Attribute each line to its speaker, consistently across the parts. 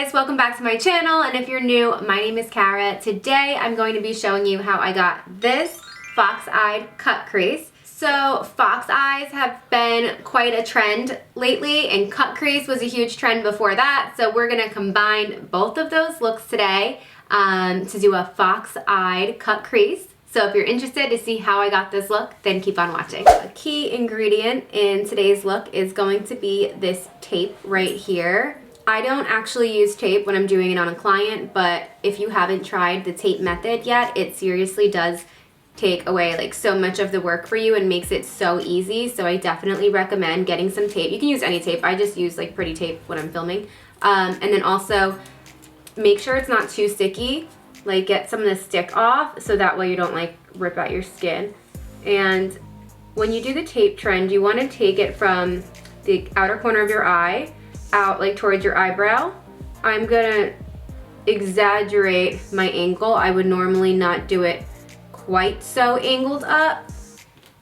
Speaker 1: guys, welcome back to my channel, and if you're new, my name is Cara. Today I'm going to be showing you how I got this Fox Eye Cut Crease. So Fox Eyes have been quite a trend lately, and cut crease was a huge trend before that, so we're going to combine both of those looks today to do a Fox Eye Cut Crease. So if you're interested to see how I got this look, then keep on watching. A key ingredient in today's look is going to be this tape right here. I don't actually use tape when I'm doing it on a client, but if you haven't tried the tape method yet, it seriously does take away like so much of the work for you and makes it so easy. So I definitely recommend getting some tape. You can use any tape. I just use like pretty tape when I'm filming. And then also make sure it's not too sticky. Like get some of the stick off so that way you don't like rip out your skin. And when you do the tape trend, you want to take it from the outer corner of your eye out like towards your eyebrow. I'm gonna exaggerate my angle. I would normally not do it quite so angled up,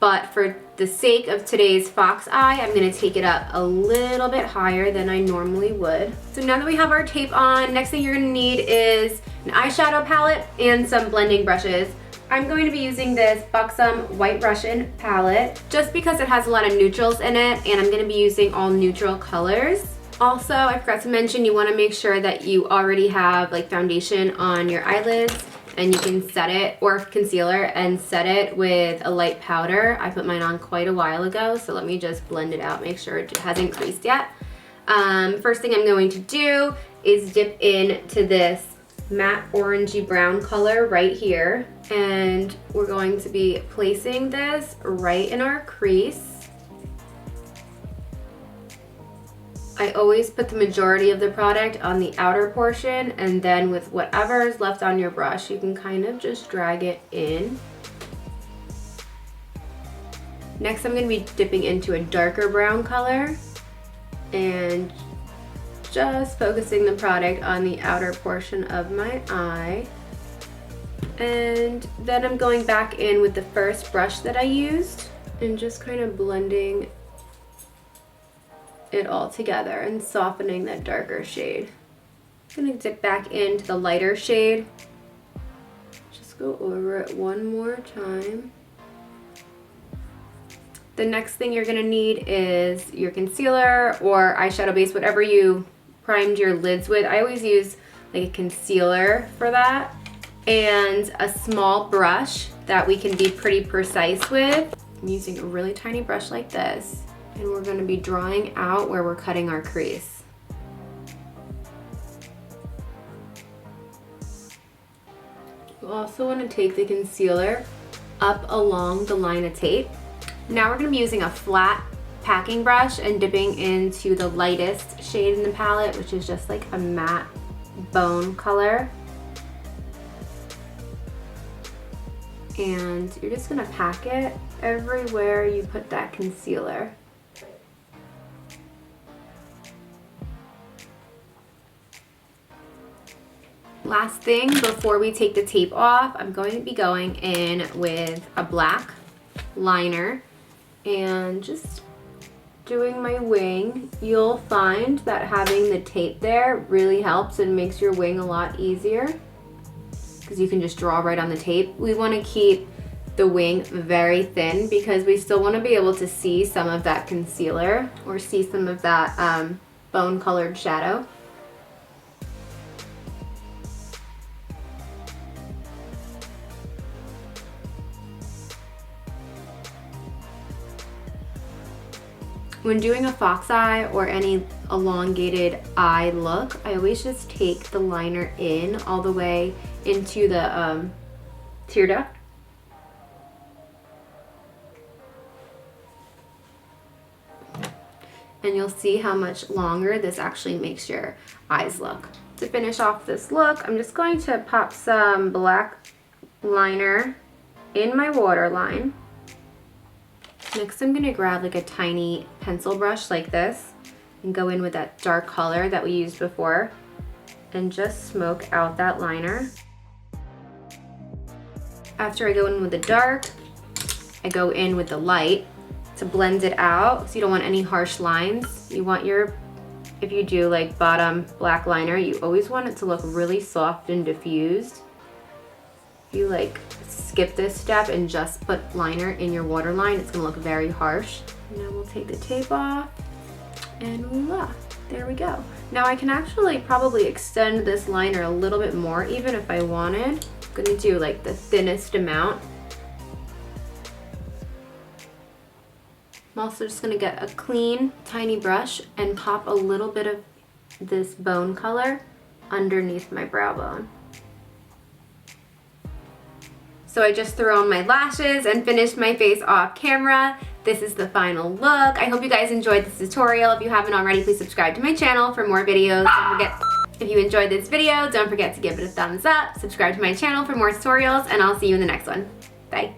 Speaker 1: but for the sake of today's Fox Eye, I'm gonna take it up a little bit higher than I normally would. So now that we have our tape on, next thing you're gonna need is an eyeshadow palette and some blending brushes. I'm going to be using this Buxom White Russian palette just because it has a lot of neutrals in it, and I'm gonna be using all neutral colors. Also, I forgot to mention, you want to make sure that you already have like foundation on your eyelids, and you can set it, or concealer, and set it with a light powder. I put mine on quite a while ago, so let me just blend it out, make sure it hasn't creased yet. First thing I'm going to do is dip into this matte orangey brown color right here, and we're going to be placing this right in our crease. I always put the majority of the product on the outer portion, and then with whatever is left on your brush, you can kind of just drag it in. Next, I'm going to be dipping into a darker brown color and just focusing the product on the outer portion of my eye. And then I'm going back in with the first brush that I used and just kind of blending it all together and softening that darker shade. I'm gonna dip back into the lighter shade. Just go over it one more time. The next thing you're gonna need is your concealer or eyeshadow base, whatever you primed your lids with. I always use like a concealer for that, and a small brush that we can be pretty precise with. I'm using a really tiny brush like this, and we're going to be drawing out where we're cutting our crease. You also want to take the concealer up along the line of tape. Now we're going to be using a flat packing brush and dipping into the lightest shade in the palette, which is just like a matte bone color. And you're just going to pack it everywhere you put that concealer. Last thing before we take the tape off, I'm going to be going in with a black liner and just doing my wing. You'll find that having the tape there really helps and makes your wing a lot easier because you can just draw right on the tape. We want to keep the wing very thin because we still want to be able to see some of that concealer or see some of that bone colored shadow. When doing a fox eye or any elongated eye look, I always just take the liner in all the way into the tear duct. And you'll see how much longer this actually makes your eyes look. To finish off this look, I'm just going to pop some black liner in my waterline. Next, I'm gonna grab like a tiny pencil brush like this and go in with that dark color that we used before and just smoke out that liner. After I go in with the dark, I go in with the light to blend it out, so you don't want any harsh lines. You want your if you do like bottom black liner, you always want it to look really soft and diffused. If you like skip this step and just put liner in your waterline, it's gonna look very harsh. Now we'll take the tape off and voila, there we go. Now I can actually probably extend this liner a little bit more even if I wanted. I'm gonna do like the thinnest amount. I'm also just gonna get a clean, tiny brush and pop a little bit of this bone color underneath my brow bone. So I just threw on my lashes and finished my face off camera. This is the final look. I hope you guys enjoyed this tutorial. If you haven't already, please subscribe to my channel for more videos. Don't forget, if you enjoyed this video, don't forget to give it a thumbs up, subscribe to my channel for more tutorials, and I'll see you in the next one. Bye.